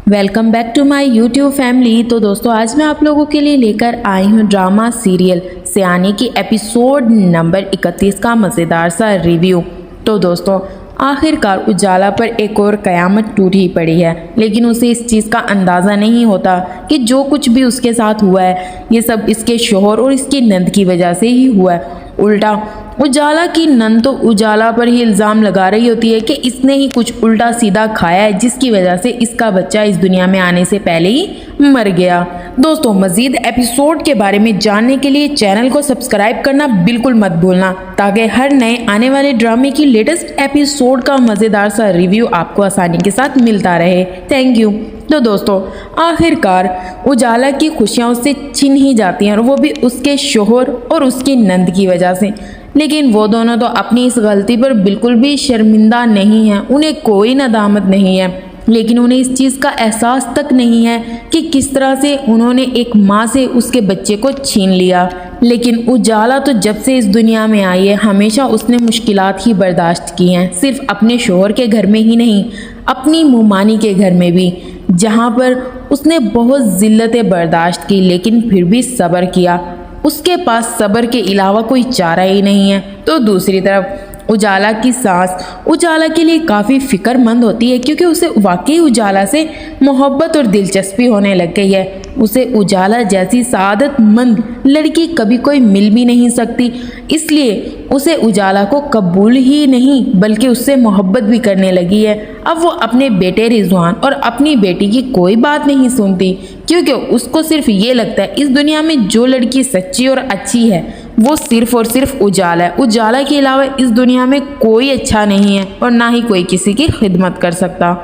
Welcome back to my YouTube family. तो दोस्तों आज मैं आप लोगों के लिए लेकर आई हूँ ड्रामा सीरियल सयानी की एपिसोड नंबर 31 का मज़ेदार सा रिव्यू। तो दोस्तों आखिरकार उजाला पर एक और कयामत टूट ही पड़ी है, लेकिन उसे इस चीज़ का अंदाज़ा नहीं होता कि जो कुछ भी उसके साथ हुआ है ये सब इसके शोहर और इसकी नंद की वजह से ही हुआ है। उल्टा उजाला की नंद तो उजाला पर ही इल्ज़ाम लगा रही होती है कि इसने ही कुछ उल्टा सीधा खाया है जिसकी वजह से इसका बच्चा इस दुनिया में आने से पहले ही मर गया। दोस्तों मज़ीद एपिसोड के बारे में जानने के लिए चैनल को सब्सक्राइब करना बिल्कुल मत भूलना, ताकि हर नए आने वाले ड्रामे की लेटेस्ट एपिसोड का मज़ेदार सा रिव्यू आपको आसानी के साथ मिलता रहे। Thank you. तो दोस्तों आखिरकार उजाला की खुशियाँ उससे छिन ही जाती हैं, और वो भी उसके शोहर और उसकी नंद की वजह से। लेकिन वो दोनों तो अपनी इस गलती पर बिल्कुल भी शर्मिंदा नहीं हैं, उन्हें कोई नदामत नहीं है, लेकिन उन्हें इस चीज़ का एहसास तक नहीं है कि किस तरह से उन्होंने एक माँ से उसके बच्चे को छीन लिया। लेकिन उजाला तो जब से इस दुनिया में आई है हमेशा उसने मुश्किलात ही बर्दाश्त की हैं, सिर्फ अपने शोहर के घर में ही नहीं, अपनी मुमानी के घर में भी, जहाँ पर उसने बहुत ज़िल्लतें बर्दाश्त की, लेकिन फिर भी सब्र किया। उसके पास सब्र के अलावा कोई चारा ही नहीं है। तो दूसरी तरफ उजाला की सास उजाला के लिए काफ़ी फ़िक्रमंद होती है, क्योंकि उसे वाकई उजाला से मोहब्बत और दिलचस्पी होने लग गई है। उसे उजाला जैसी सआदतमंद लड़की कभी कोई मिल भी नहीं सकती, इसलिए उसे उजाला को कबूल ही नहीं बल्कि उससे मोहब्बत भी करने लगी है। अब वो अपने बेटे रिजवान और अपनी बेटी की कोई बात नहीं सुनती, क्योंकि उसको सिर्फ ये लगता है इस दुनिया में जो लड़की सच्ची और अच्छी है वो सिर्फ और सिर्फ उजाला है। उजाला के अलावा इस दुनिया में कोई अच्छा नहीं है और ना ही कोई किसी की खिदमत कर सकता।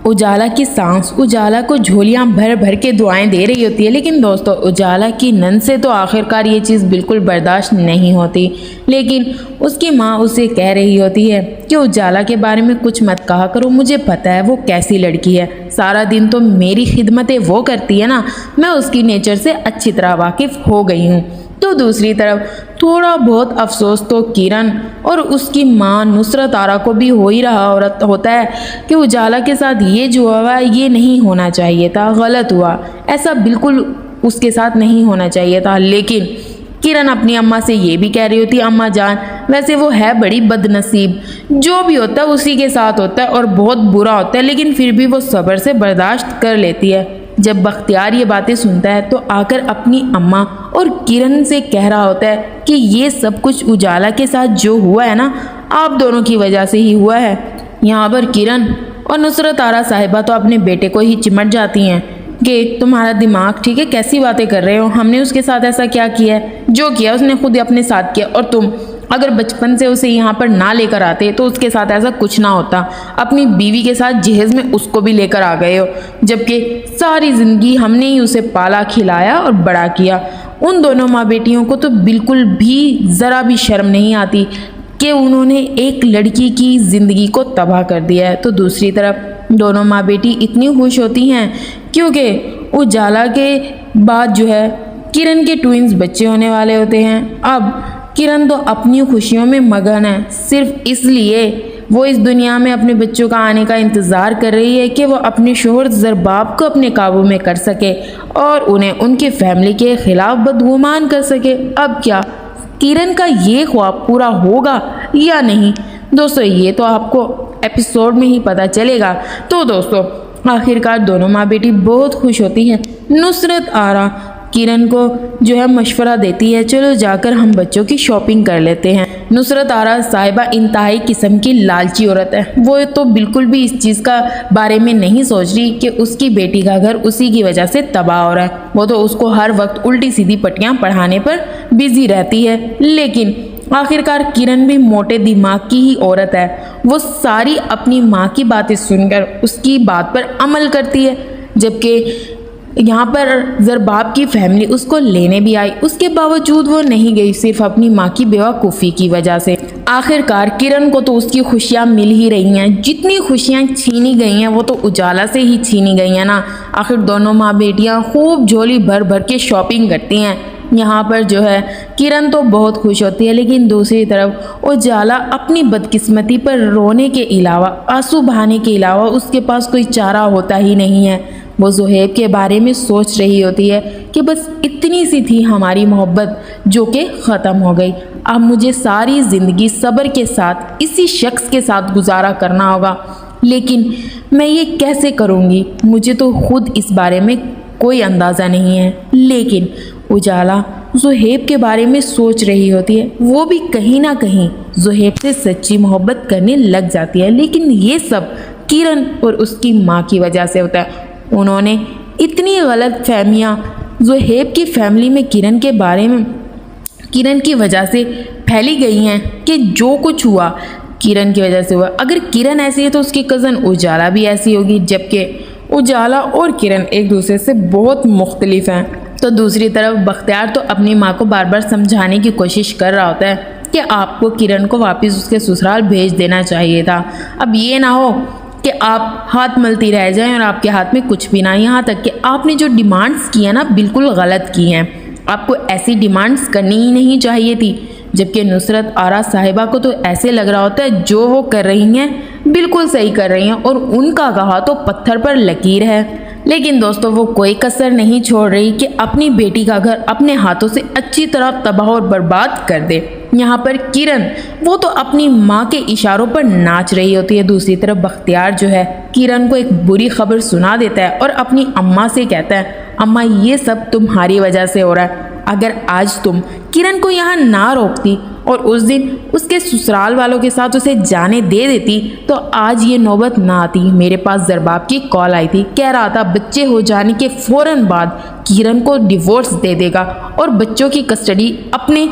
उजाला की सांस उजाला को झोलियां भर भर के दुआएं दे रही होती है, लेकिन दोस्तों उजाला की नंद से तो आखिरकार ये चीज़ बिल्कुल बर्दाश्त नहीं होती। लेकिन उसकी माँ उसे कह रही होती है कि उजाला के बारे में कुछ मत कहा करो, मुझे पता है वो कैसी लड़की है, सारा दिन तो मेरी खिदमतें वो करती है ना, मैं उसकी नेचर से अच्छी तरह वाकिफ़ हो गई हूँ। तो दूसरी तरफ थोड़ा बहुत अफसोस तो किरण और उसकी माँ नुसरत आरा को भी हो ही रहा होता है कि उजाला के साथ ये जो हुआ ये नहीं होना चाहिए था, गलत हुआ, ऐसा बिल्कुल उसके साथ नहीं होना चाहिए था। लेकिन किरण अपनी अम्मा से ये भी कह रही होती है, अम्मा जान वैसे वो है बड़ी बदनसीब, जो भी होता है उसी के साथ होता है और बहुत बुरा होता है, लेकिन फिर भी वो सब्र से बर्दाश्त कर लेती है। जब बख्तियार ये बातें सुनता है तो आकर अपनी अम्मा और किरण से कह रहा होता है कि ये सब कुछ उजाला के साथ जो हुआ है ना, आप दोनों की वजह से ही हुआ है। यहाँ पर किरण और नुसरत आरा साहिबा तो अपने बेटे को ही चिमट जाती हैं कि तुम्हारा दिमाग ठीक है, कैसी बातें कर रहे हो, हमने उसके साथ ऐसा क्या किया है, जो किया उसने खुद अपने साथ किया, और तुम अगर बचपन से उसे यहाँ पर ना लेकर आते तो उसके साथ ऐसा कुछ ना होता, अपनी बीवी के साथ जहेज में उसको भी लेकर आ गए हो, जबकि सारी ज़िंदगी हमने ही उसे पाला खिलाया और बड़ा किया। उन दोनों माँ बेटियों को तो बिल्कुल भी ज़रा भी शर्म नहीं आती कि उन्होंने एक लड़की की ज़िंदगी को तबाह कर दिया है। तो दूसरी तरफ दोनों माँ बेटी इतनी खुश होती हैं क्योंकि उजाला के बाद जो है किरण के ट्विंस बच्चे होने वाले होते हैं। अब किरण तो अपनी खुशियों में मगन है, सिर्फ इसलिए वो इस दुनिया में अपने बच्चों का आने का इंतज़ार कर रही है कि वो अपने शोहर ज़रबाब को अपने काबू में कर सके और उन्हें उनकी फैमिली के ख़िलाफ़ बदगुमान कर सके। अब क्या किरण का ये ख्वाब पूरा होगा या नहीं, दोस्तों ये तो आपको एपिसोड में ही पता चलेगा। तो दोस्तों आखिरकार दोनों माँ बेटी बहुत खुश होती हैं। नुसरत आरा किरण को जो है मशवरा देती है, चलो जाकर हम बच्चों की शॉपिंग कर लेते हैं। नुसरत आरा साहिबा इंतहाई किस्म की लालची औरत है, वो तो बिल्कुल भी इस चीज़ का बारे में नहीं सोच रही कि उसकी बेटी का घर उसी की वजह से तबाह हो रहा है। वो तो उसको हर वक्त उल्टी सीधी पट्टियाँ पढ़ाने पर बिजी रहती है। लेकिन आखिरकार किरण भी मोटे दिमाग की ही औरत है, वो सारी अपनी माँ की बातें सुनकर उसकी बात पर अमल करती है, जबकि यहाँ पर ज़रबाब की फैमिली उसको लेने भी आई, उसके बावजूद वो नहीं गई, सिर्फ अपनी माँ की बेवकूफ़ी की वजह से। आखिरकार किरण को तो उसकी खुशियाँ मिल ही रही हैं, जितनी खुशियाँ छीनी गई हैं वो तो उजाला से ही छीनी गई हैं ना। आखिर दोनों माँ बेटियाँ खूब झोली भर भर के शॉपिंग करती हैं। यहाँ पर जो है किरण तो बहुत खुश होती है, लेकिन दूसरी तरफ उजाला अपनी बदकिस्मती पर रोने के अलावा, आंसू बहाने के अलावा उसके पास कोई चारा होता ही नहीं है। वो ज़ुहैब के बारे में सोच रही होती है कि बस इतनी सी थी हमारी मोहब्बत जो कि ख़त्म हो गई। अब मुझे सारी ज़िंदगी सब्र के साथ इसी शख्स के साथ गुजारा करना होगा, लेकिन मैं ये कैसे करूँगी? मुझे तो खुद इस बारे में कोई अंदाज़ा नहीं है। लेकिन उजाला ज़ुहैब के बारे में सोच रही होती है। वो भी कहीं ना कहीं ज़ुहैब से सच्ची मोहब्बत करने लग जाती है, लेकिन ये सब किरण और उसकी माँ की वजह से होता है। उन्होंने इतनी गलत फहमियाँ ज़ुहैब की फैमिली में किरण के बारे में किरण की वजह से फैली गई हैं कि जो कुछ हुआ किरण की वजह से हुआ। अगर किरण ऐसी है तो उसकी कज़न उजाला भी ऐसी होगी, जबकि उजाला और किरण एक दूसरे से बहुत मुख्तलिफ हैं। तो दूसरी तरफ बख्तियार तो अपनी माँ को बार बार समझाने की कोशिश कर रहा होता है कि आपको किरण को वापस उसके ससुराल भेज देना चाहिए था। अब ये ना हो कि आप हाथ मलती रह जाएं और आपके हाथ में कुछ भी ना, यहाँ तक कि आपने जो डिमांड्स की है ना बिल्कुल गलत की हैं। आपको ऐसी डिमांड्स करनी ही नहीं चाहिए थी। जबकि नुसरत आरा साहिबा को तो ऐसे लग रहा होता है जो वो कर रही हैं बिल्कुल सही कर रही हैं और उनका कहा तो पत्थर पर लकीर है। लेकिन दोस्तों वो कोई कसर नहीं छोड़ रही कि अपनी बेटी का घर अपने हाथों से अच्छी तरह तबाह और बर्बाद कर दे। यहाँ पर किरण वो तो अपनी माँ के इशारों पर नाच रही होती है। दूसरी तरफ बख्तियार जो है किरण को एक बुरी खबर सुना देता है और अपनी अम्मा से कहता है, अम्मा ये सब तुम्हारी वजह से हो रहा है। अगर आज तुम किरण को यहाँ ना रोकती और उस दिन उसके ससुराल वालों के साथ उसे जाने दे देती तो आज ये नौबत ना आती। मेरे पास ज़रबाब की कॉल आई थी, कह रहा था बच्चे हो जाने के फ़ौरन बाद किरण को डिवोर्स दे देगा और बच्चों की कस्टडी अपने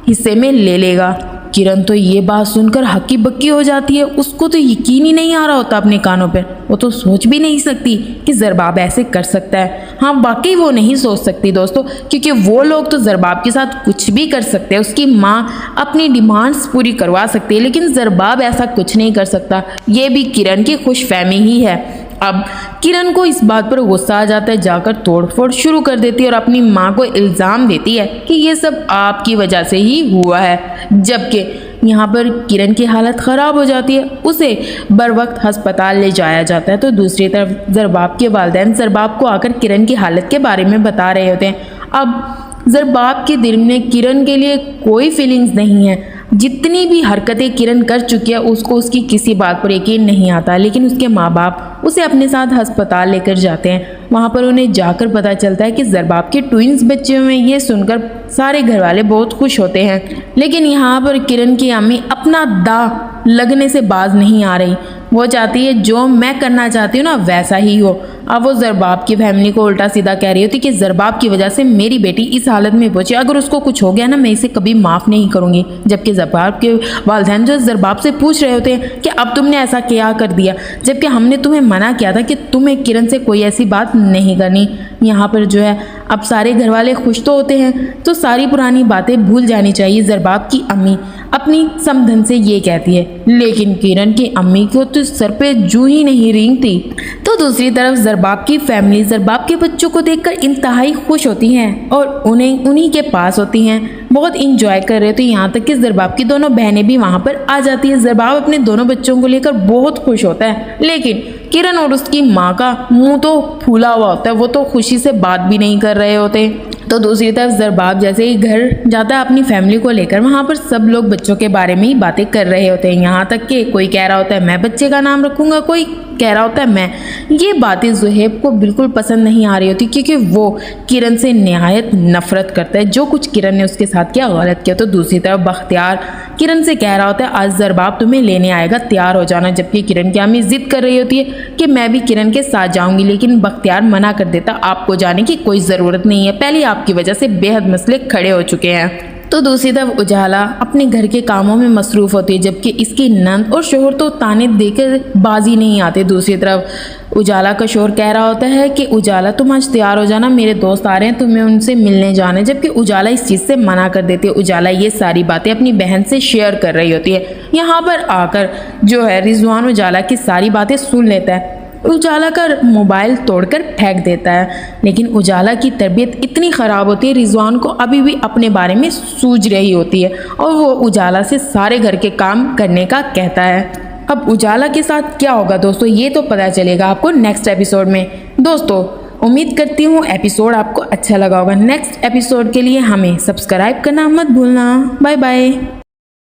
हिस्से में ले लेगा। किरण तो ये बात सुनकर हक्की बक्की हो जाती है। उसको तो यकीन ही नहीं आ रहा होता अपने कानों पर। वो तो सोच भी नहीं सकती कि ज़रबाब ऐसे कर सकता है। हाँ वाकई वो नहीं सोच सकती दोस्तों, क्योंकि वो लोग तो ज़रबाब के साथ कुछ भी कर सकते हैं। उसकी माँ अपनी डिमांड्स पूरी करवा सकती है, लेकिन ज़रबाब ऐसा कुछ नहीं कर सकता। ये भी किरण की खुशफहमी ही है। अब किरण को इस बात पर गुस्सा आ जाता है, जाकर तोड़फोड़ शुरू कर देती है और अपनी माँ को इल्ज़ाम देती है कि ये सब आपकी वजह से ही हुआ है। जबकि यहाँ पर किरण की हालत ख़राब हो जाती है, उसे बर वक्त हस्पताल ले जाया जाता है। तो दूसरी तरफ ज़रबाब के वालिदैन ज़रबाब को आकर किरण की हालत के बारे में बता रहे होते हैं। अब ज़रबाब के दिल में किरण के लिए कोई फीलिंग्स नहीं है। जितनी भी हरकतें किरण कर चुकी है उसको उसकी किसी बात पर यकीन नहीं आता। लेकिन उसके माँ बाप उसे अपने साथ अस्पताल लेकर जाते हैं। वहाँ पर उन्हें जाकर पता चलता है कि ज़रबाब के ट्विंस बच्चे में। ये सुनकर सारे घर वाले बहुत खुश होते हैं। लेकिन यहाँ पर किरण की अम्मी अपना दा लगने से बाज नहीं आ रही। वो चाहती है जो मैं करना चाहती हूँ ना वैसा ही हो। अब वो ज़रबाब की फैमिली को उल्टा सीधा कह रही होती कि ज़रबाब की वजह से मेरी बेटी इस हालत में पहुंची, अगर उसको कुछ हो गया ना मैं इसे कभी माफ़ नहीं करूँगी। जबकि ज़रबाब के वालिदैन जो ज़रबाब से पूछ रहे होते हैं कि अब तुमने ऐसा क्या कर दिया, जबकि हमने तुम्हें मना किया था कि तुम्हें किरण से कोई ऐसी बात नहीं करनी। यहाँ पर जो है अब सारे घर वाले खुश तो होते हैं, तो सारी पुरानी बातें भूल जानी चाहिए। ज़रबाब की अम्मी अपनी समधन से ये कहती है, लेकिन किरण की अम्मी को तो सर पे जू ही नहीं रेंगती। तो दूसरी तरफ ज़रबाब की फैमिली ज़रबाब के बच्चों को देखकर इंतहाई खुश होती हैं और उन्हीं के पास होती हैं, बहुत इंजॉय कर रहे थे। यहाँ तक कि ज़रबाब की दोनों बहनें भी वहाँ पर आ जाती है। ज़रबाब अपने दोनों बच्चों को लेकर बहुत खुश होता है, लेकिन किरण और उसकी माँ का मुंह तो फूला हुआ होता है। वो तो खुशी से बात भी नहीं कर रहे होते। तो दूसरी तरफ ज़रबाब जैसे ही घर जाता है अपनी फैमिली को लेकर, वहाँ पर सब लोग बच्चों के बारे में ही बातें कर रहे होते हैं। यहाँ तक कि कोई कह रहा होता है मैं बच्चे का नाम रखूँगा, कोई कह रहा होता है मैं। ये बातें ज़ुहैब को बिल्कुल पसंद नहीं आ रही होती, क्योंकि वो किरण से नहायत नफरत करता है। जो कुछ किरण ने उसके साथ किया गलत किया। तो दूसरी तरफ बख्तियार किरण से कह रहा होता है आज ज़रबाब तुम्हें लेने आएगा, तैयार हो जाना। जबकि किरण की अम्मी जिद कर रही होती है कि मैं भी किरण के साथ जाऊंगी, लेकिन बख्तियार मना कर देता, आपको जाने की कोई ज़रूरत नहीं है, पहले आपकी वजह से बेहद मसले खड़े हो चुके हैं। तो दूसरी तरफ उजाला अपने घर के कामों में मसरूफ़ होती है, जबकि इसकी नंद और शोहर तो ताने देकर बाजी नहीं आते। दूसरी तरफ उजाला का शोहर कह रहा होता है कि उजाला तुम आज तैयार हो जाना, मेरे दोस्त आ रहे हैं, तुम्हें उनसे मिलने जाना है। जबकि उजाला इस चीज़ से मना कर देती है। उजाला ये सारी बातें अपनी बहन से शेयर कर रही होती है। यहाँ पर आकर जो है रिजवान उजाला की सारी बातें सुन लेता है। उजाला का मोबाइल तोड़कर फेंक देता है। लेकिन उजाला की तबीयत इतनी ख़राब होती है, रिजवान को अभी भी अपने बारे में सूझ रही होती है और वो उजाला से सारे घर के काम करने का कहता है। अब उजाला के साथ क्या होगा दोस्तों, ये तो पता चलेगा आपको नेक्स्ट एपिसोड में। दोस्तों उम्मीद करती हूँ एपिसोड आपको अच्छा लगा होगा। नेक्स्ट एपिसोड के लिए हमें सब्सक्राइब करना मत भूलना। Bye bye.